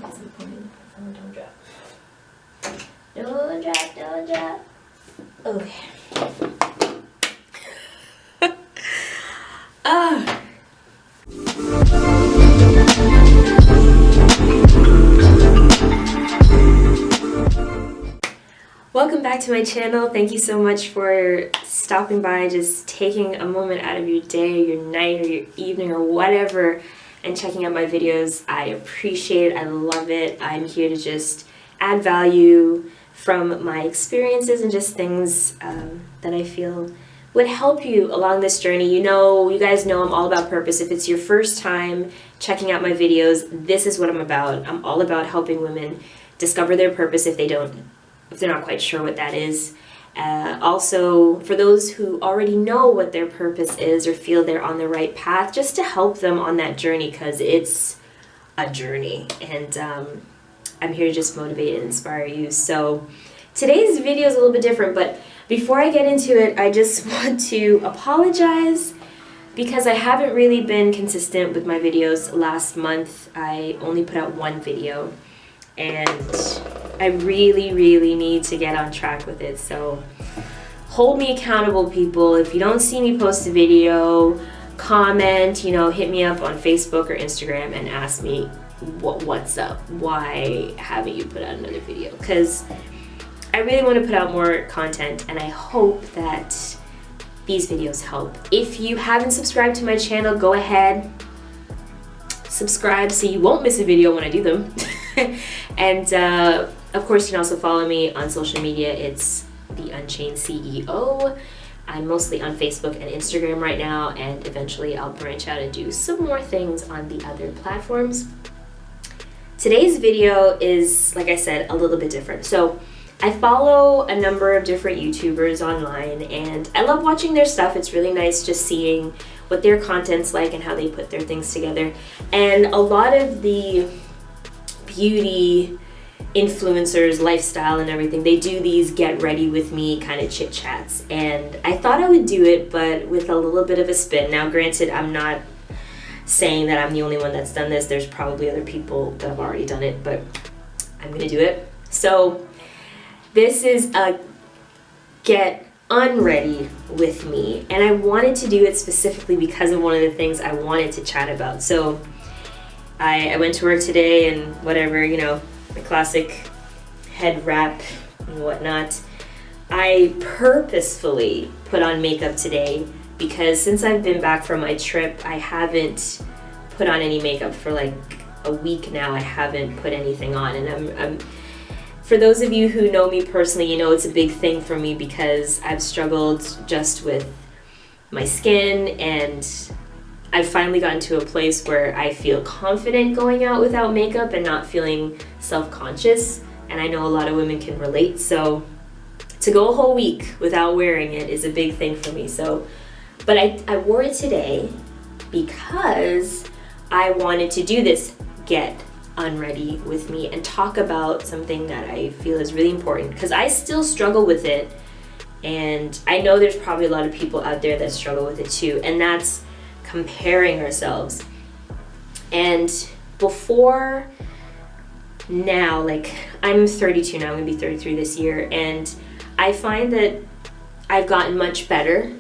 That's the point. Oh, don't drop. Don't drop, don't drop. Okay. Welcome back to my channel. Thank you so much for stopping by, just taking a moment out of your day, your night, or your evening, or whatever, and checking out my videos. I appreciate it. I love it. I'm here to just add value from my experiences and just things that I feel would help you along this journey. You guys know I'm all about purpose. If it's your first time checking out my videos, this is what I'm about. I'm all about helping women discover their purpose if they're not quite sure what that is. Also, for those who already know what their purpose is or feel they're on the right path, just to help them on that journey, because it's a journey. And I'm here to just motivate and inspire you. So today's video is a little bit different, but before I get into it, I just want to apologize because I haven't really been consistent with my videos. Last month, I only put out one video, and I really, really need to get on track with it. So hold me accountable, people. If you don't see me post a video, comment, hit me up on Facebook or Instagram and ask me what's up. Why haven't you put out another video? Because I really want to put out more content, and I hope that these videos help. If you haven't subscribed to my channel, go ahead, subscribe so you won't miss a video when I do them. And of course, you can also follow me on social media. It's the Unchained CEO. I'm mostly on Facebook and Instagram right now, and eventually I'll branch out and do some more things on the other platforms. Today's video is, like I said, a little bit different. So I follow a number of different YouTubers online, and I love watching their stuff. It's really nice just seeing what their content's like and how they put their things together. And a lot of the beauty influencers, lifestyle and everything, they do these get ready with me kind of chit chats, and I thought I would do it, but with a little bit of a spin. Now granted, I'm not saying that I'm the only one that's done this. There's probably other people that have already done it, but I'm gonna do it. So this is a get unready with me, and I wanted to do it specifically because of one of the things I wanted to chat about. So I went to work today and whatever, the classic head wrap and whatnot. I purposefully put on makeup today because since I've been back from my trip, I haven't put on any makeup for like a week now. I haven't put anything on, and I'm for those of you who know me personally, it's a big thing for me because I've struggled just with my skin, and I've finally gotten to a place where I feel confident going out without makeup and not feeling self-conscious, and I know a lot of women can relate. So to go a whole week without wearing it is a big thing for me. So, but I wore it today because I wanted to do this get unready with me and talk about something that I feel is really important, because I still struggle with it, and I know there's probably a lot of people out there that struggle with it too, and that's comparing ourselves. And before now, like I'm 32 now, I'm gonna be 33 this year, and I find that I've gotten much better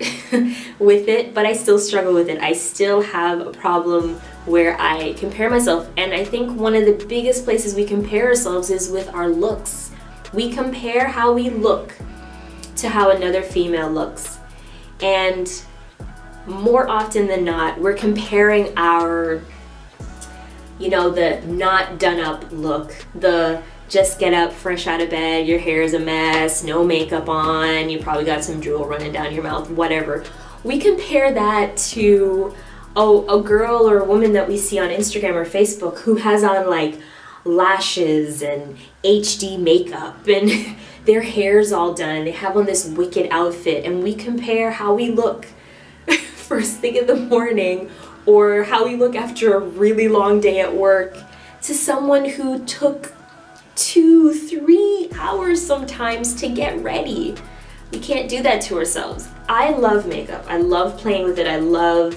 with it, but I still struggle with it. I still have a problem where I compare myself, and I think one of the biggest places we compare ourselves is with our looks. We compare how we look to how another female looks, and more often than not, we're comparing our, the not done up look, the just get up fresh out of bed, your hair is a mess, no makeup on, you probably got some drool running down your mouth, whatever. We compare that to a girl or a woman that we see on Instagram or Facebook who has on like lashes and HD makeup and their hair's all done, they have on this wicked outfit, and we compare how we look first thing in the morning or how we look after a really long day at work to someone who took 2-3 hours sometimes to get ready. We can't do that to ourselves. I love makeup. I love playing with it. I love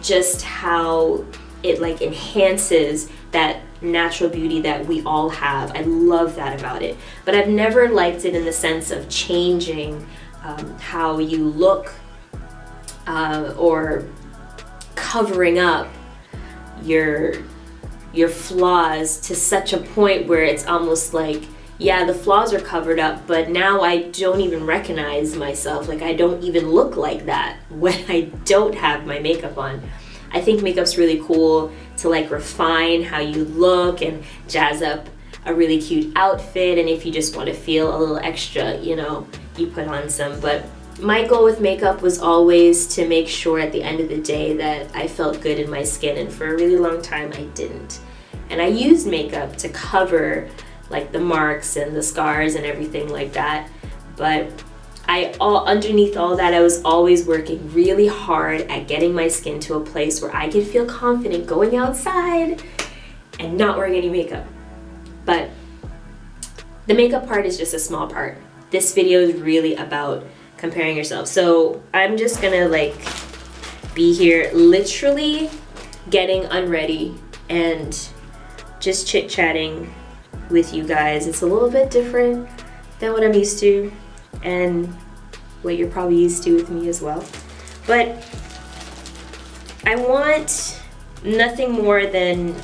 just how it like enhances that natural beauty that we all have. I love that about it. But I've never liked it in the sense of changing how you look or covering up your flaws to such a point where it's almost like, yeah, the flaws are covered up, but now I don't even recognize myself. Like, I don't even look like that when I don't have my makeup on. I think makeup's really cool to like refine how you look and jazz up a really cute outfit, and if you just want to feel a little extra, you know, you put on some. But my goal with makeup was always to make sure at the end of the day that I felt good in my skin, and for a really long time I didn't. And I used makeup to cover like the marks and the scars and everything like that, but underneath all that, I was always working really hard at getting my skin to a place where I could feel confident going outside and not wearing any makeup. But the makeup part is just a small part. This video is really about comparing yourself. So I'm just gonna like be here literally getting unready and just chit-chatting with you guys. It's a little bit different than what I'm used to and what you're probably used to with me as well. But I want nothing more than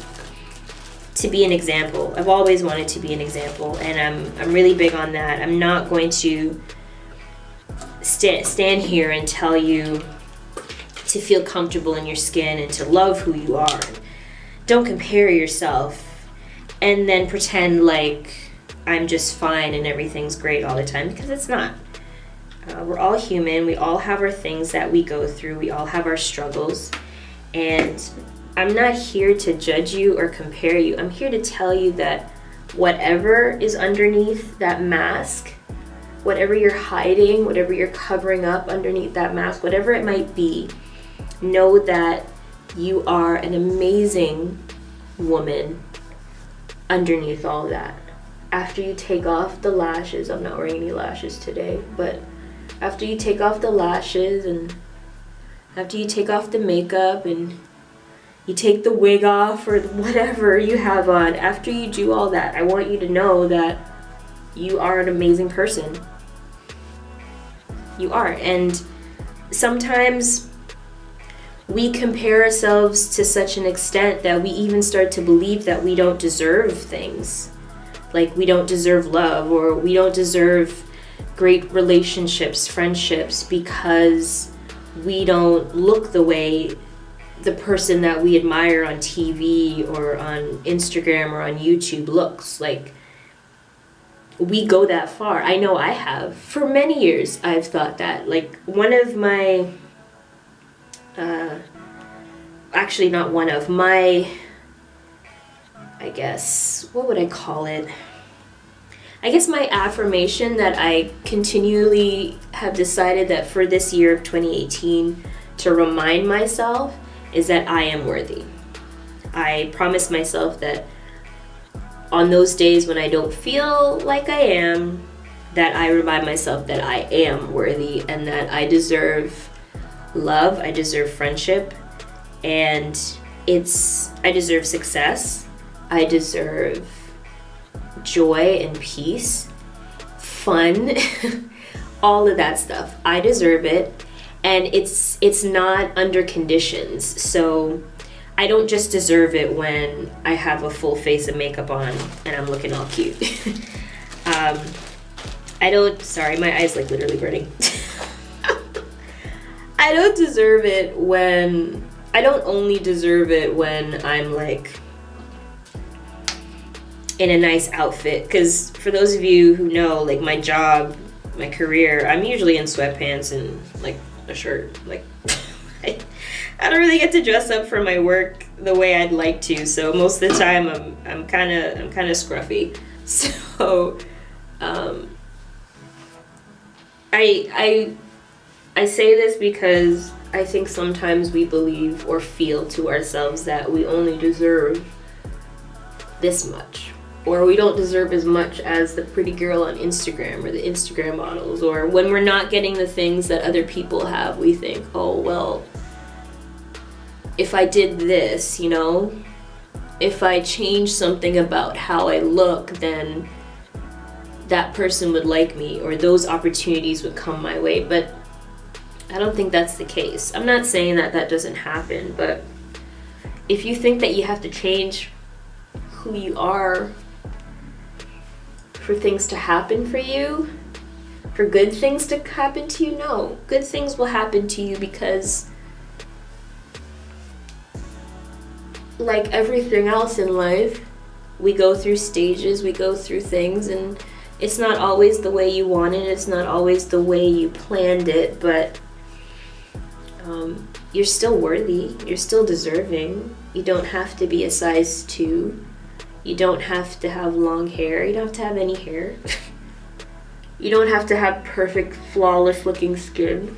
to be an example. I've always wanted to be an example, and I'm really big on that. I'm not going to stand here and tell you to feel comfortable in your skin and to love who you are. Don't compare yourself and then pretend like I'm just fine and everything's great all the time, because it's not. We're all human. We all have our things that we go through. We all have our struggles. And I'm not here to judge you or compare you. I'm here to tell you that whatever is underneath that mask, whatever you're hiding, whatever you're covering up underneath that mask, whatever it might be, know that you are an amazing woman underneath all that. After you take off the lashes, I'm not wearing any lashes today, but after you take off the lashes and after you take off the makeup and you take the wig off or whatever you have on, after you do all that, I want you to know that you are an amazing person. You are. And sometimes we compare ourselves to such an extent that we even start to believe that we don't deserve things. Like we don't deserve love, or we don't deserve great relationships, friendships, because we don't look the way the person that we admire on TV or on Instagram or on YouTube looks. Like, we go that far. I know I have. For many years, I've thought that. Like, one of my, actually not one of, my, I guess, what would I call it? I guess my affirmation that I continually have decided that for this year of 2018 to remind myself is that I am worthy. I promise myself that on those days when I don't feel like I am, that I remind myself that I am worthy and that I deserve love, I deserve friendship, and I deserve success, I deserve joy and peace, fun, all of that stuff. I deserve it, and it's not under conditions. So I don't just deserve it when I have a full face of makeup on and I'm looking all cute. Sorry, my eyes like literally burning. I don't only deserve it when I'm like in a nice outfit, because for those of you who know, like my job, my career, I'm usually in sweatpants and like a shirt. Like I don't really get to dress up for my work the way I'd like to, so most of the time I'm kind of scruffy. So I say this because I think sometimes we believe or feel to ourselves that we only deserve this much, or we don't deserve as much as the pretty girl on Instagram or the Instagram models, or when we're not getting the things that other people have, we think, oh, well, if I did this, you know, if I change something about how I look, then that person would like me, or those opportunities would come my way. But I don't think that's the case. I'm not saying that that doesn't happen, but if you think that you have to change who you are for things to happen for you, for good things to happen to you, no. Good things will happen to you because, like everything else in life, we go through stages, we go through things, and it's not always the way you want it, it's not always the way you planned it, but you're still worthy, you're still deserving. You don't have to be a size 2. You don't have to have long hair, you don't have to have any hair. You don't have to have perfect, flawless looking skin.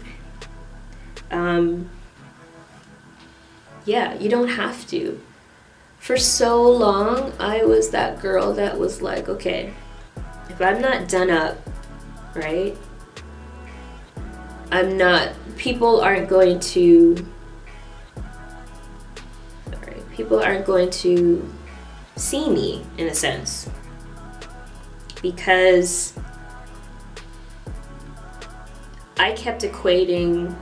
Yeah, you don't have to. For so long, I was that girl that was like, okay, if I'm not done up, right? People aren't going to see me, in a sense. Because I kept equating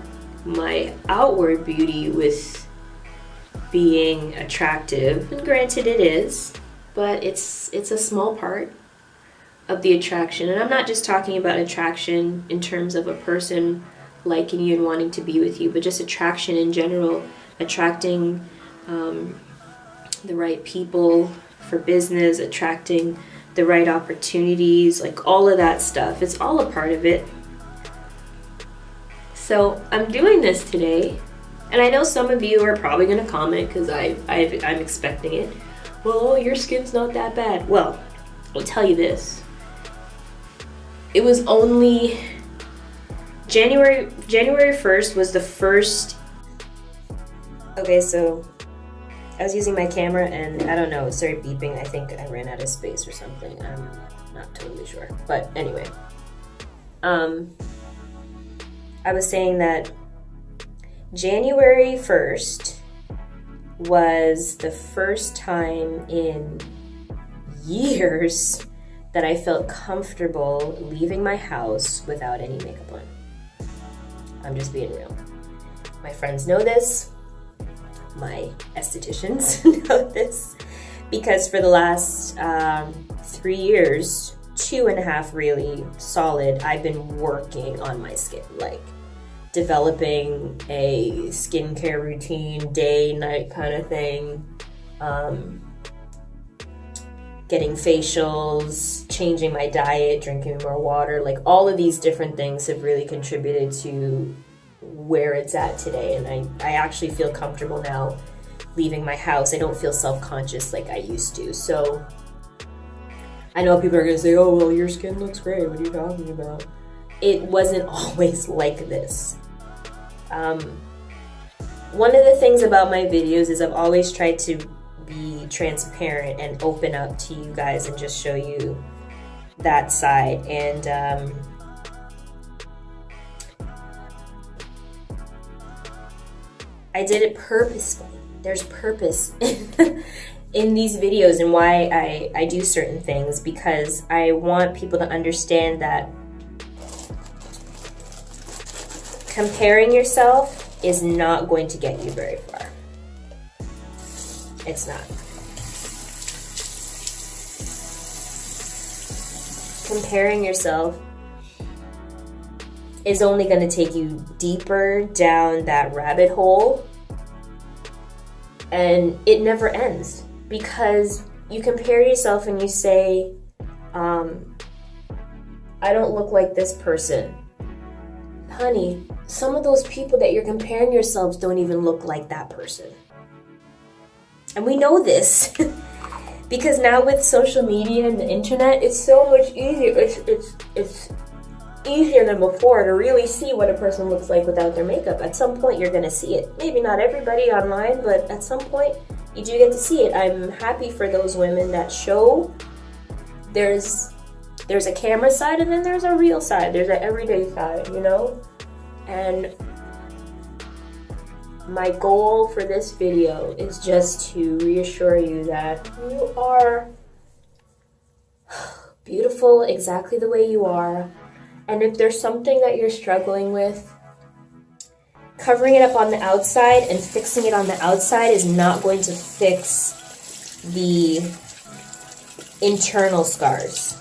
my outward beauty with being attractive, and granted it is, but it's a small part of the attraction. And I'm not just talking about attraction in terms of a person liking you and wanting to be with you, but just attraction in general, attracting the right people for business, attracting the right opportunities, like all of that stuff. It's all a part of it. So I'm doing this today, and I know some of you are probably going to comment because I'm expecting it. Well, your skin's not that bad. Well, I'll tell you this. It was only January 1st was the first. Okay, so I was using my camera and I don't know, it started beeping. I think I ran out of space or something. I'm not totally sure. But anyway, I was saying that January 1st was the first time in years that I felt comfortable leaving my house without any makeup on. I'm just being real. My friends know this. My estheticians know this. Because for the last 3 years, 2.5 really solid, I've been working on my skin. Like developing a skincare routine, day, night kind of thing. Getting facials, changing my diet, drinking more water, like all of these different things have really contributed to where it's at today. And I actually feel comfortable now leaving my house. I don't feel self-conscious like I used to. So I know people are gonna say, oh, well, your skin looks great. What are you talking about? It wasn't always like this. One of the things about my videos is I've always tried to be transparent and open up to you guys and just show you that side. And I did it purposefully. There's purpose in these videos and why I do certain things, because I want people to understand that comparing yourself is not going to get you very far. It's not. Comparing yourself is only going to take you deeper down that rabbit hole, and it never ends, because you compare yourself and you say, I don't look like this person. Honey, some of those people that you're comparing yourselves don't even look like that person. And we know this because now with social media and the internet, it's so much easier. It's easier than before to really see what a person looks like without their makeup. At some point, you're going to see it. Maybe not everybody online, but at some point, you do get to see it. I'm happy for those women that show there's a camera side and then there's a real side. There's an everyday side, you know? And my goal for this video is just to reassure you that you are beautiful exactly the way you are. And if there's something that you're struggling with, covering it up on the outside and fixing it on the outside is not going to fix the internal scars.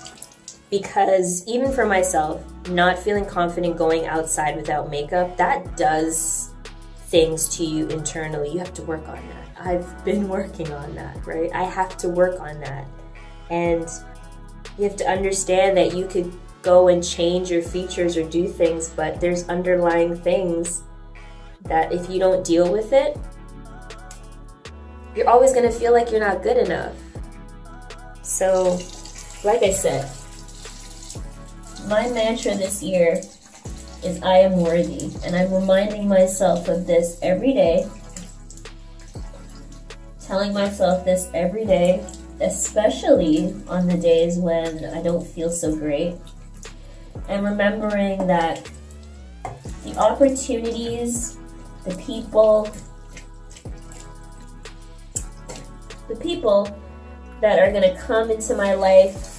Because even for myself, not feeling confident going outside without makeup, that does things to you internally. You have to work on that. I've been working on that, right? I have to work on that. And you have to understand that you could go and change your features or do things, but there's underlying things that if you don't deal with it, you're always going to feel like you're not good enough. So, like I said, my mantra this year is I am worthy, and I'm reminding myself of this every day, telling myself this every day, especially on the days when I don't feel so great, and remembering that the opportunities, the people that are going to come into my life,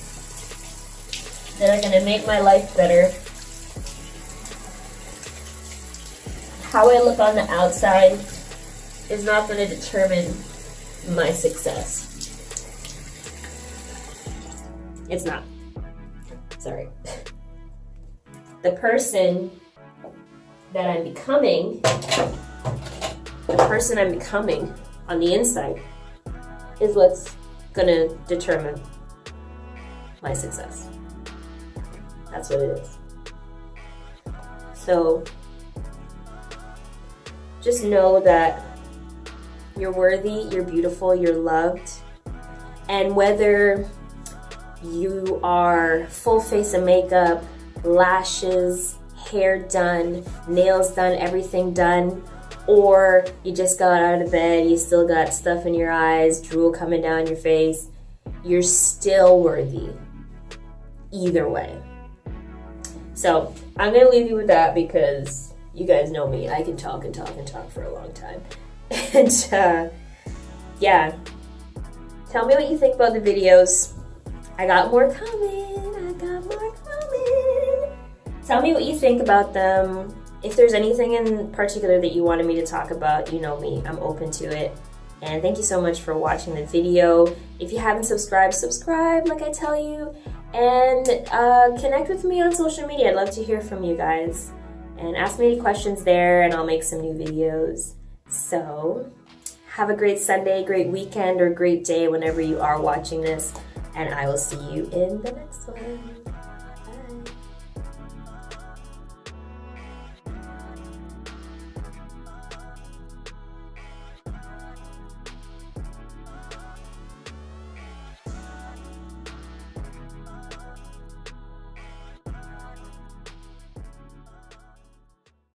that are going to make my life better, how I look on the outside is not going to determine my success. It's not. Sorry. The person that I'm becoming, on the inside is what's gonna determine my success. That's what it is. So just know that you're worthy, you're beautiful, you're loved, and whether you are full face of makeup, lashes, hair done, nails done, everything done, or you just got out of bed, you still got stuff in your eyes, drool coming down your face, you're still worthy. Either way. So I'm going to leave you with that because you guys know me. I can talk and talk and talk for a long time. And yeah, tell me what you think about the videos. I got more coming. Tell me what you think about them. If there's anything in particular that you wanted me to talk about, you know me, I'm open to it. And thank you so much for watching the video. If you haven't subscribed, subscribe like I tell you. And connect with me on social media. I'd love to hear from you guys. And ask me any questions there and I'll make some new videos. So have a great Sunday, great weekend, or great day whenever you are watching this. And I will see you in the next one.